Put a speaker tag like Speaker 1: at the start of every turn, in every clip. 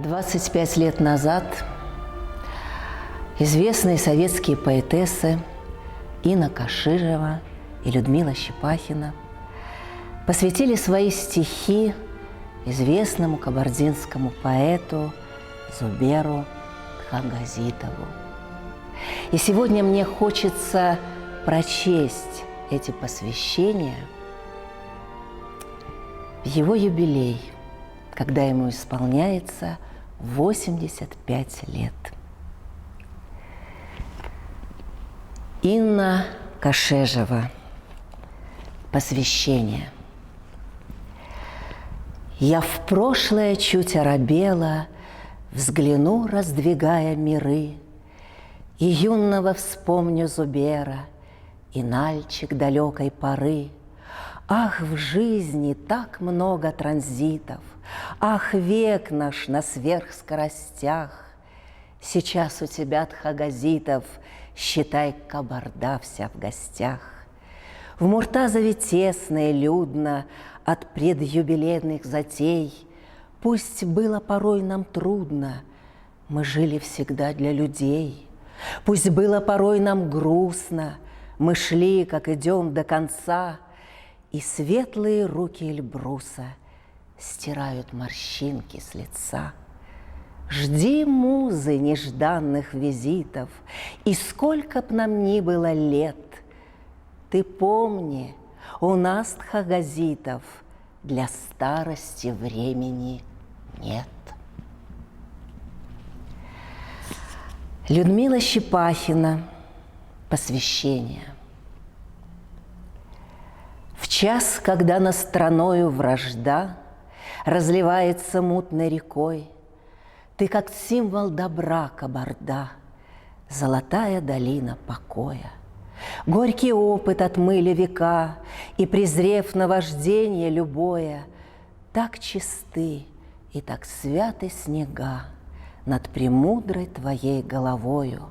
Speaker 1: 25 лет назад известные советские поэтессы Инна Каширова и Людмила Щепахина посвятили свои стихи известному кабардинскому поэту Зуберу Тхагазитову. И сегодня мне хочется прочесть эти посвящения в его юбилей, когда ему исполняется 85 лет. Инна Каширова. Посвящение. Я в прошлое чуть оробела, взгляну, раздвигая миры, и юного вспомню Зубера, и нальчик далекой поры. Ах, в жизни так много транзитов, ах, век наш на сверхскоростях. Сейчас у тебя, Тхагазитов, считай, кабарда вся в гостях. В Муртазове тесно и людно от предюбилейных затей. Пусть было порой нам трудно, мы жили всегда для людей. Пусть было порой нам грустно, мы шли, как идем до конца. И светлые руки Эльбруса стирают морщинки с лица. Жди, музы, нежданных визитов, и сколько б нам ни было лет, ты помни, у нас, Тхагазитов, для старости времени нет. Людмила Щепахина. Посвящение. В час, когда над страною вражда разливается мутной рекой, ты как символ добра, Кабарда, золотая долина покоя. Горький опыт отмыли века, и, презрев наваждение любое, так чисты и так святы снега над премудрой твоей головою.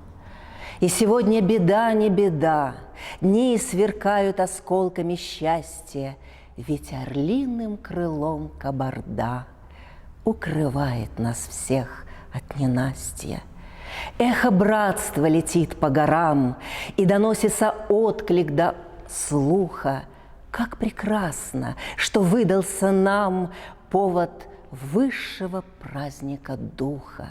Speaker 1: И сегодня беда не беда, дни сверкают осколками счастья, ведь орлиным крылом Кабарда укрывает нас всех от ненастья. Эхо братства летит по горам, и доносится отклик до слуха. Как прекрасно, что выдался нам повод высшего праздника духа.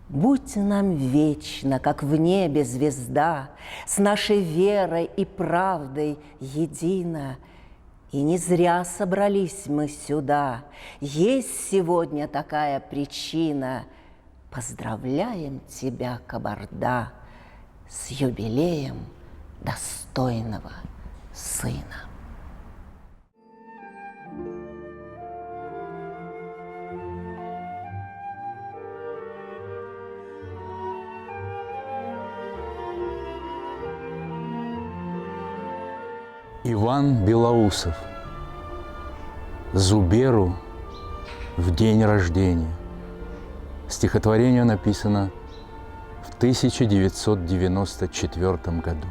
Speaker 1: Будь нам вечно, как в небе звезда, с нашей верой и правдой едина. И не зря собрались мы сюда, есть сегодня такая причина. Поздравляем тебя, Кабарда, с юбилеем достойного сына.
Speaker 2: Иван Белоусов. Зуберу в день рождения. Стихотворение написано в 1994 году.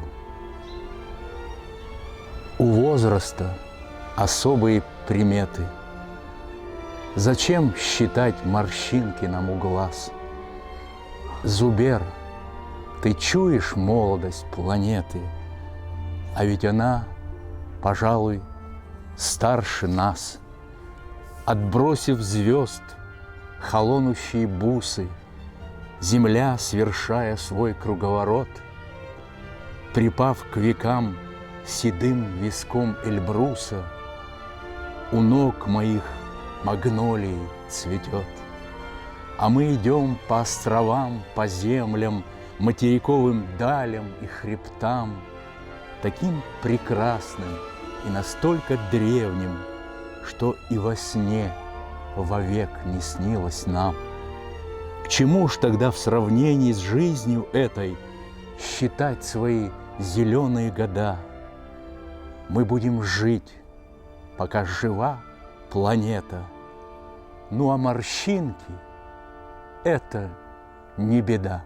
Speaker 2: У возраста особые приметы. Зачем считать морщинки нам у глаз? Зубер, ты чуешь молодость планеты, а ведь она, пожалуй, старше нас. Отбросив звезд холонущие бусы, земля, свершая свой круговорот, припав к векам седым виском Эльбруса, у ног моих магнолии цветет. А мы идем по островам, по землям, материковым далям и хребтам, таким прекрасным и настолько древним, что и во сне вовек не снилось нам. К чему ж тогда в сравнении с жизнью этой считать свои зеленые года? Мы будем жить, пока жива планета. Ну а морщинки – это не беда.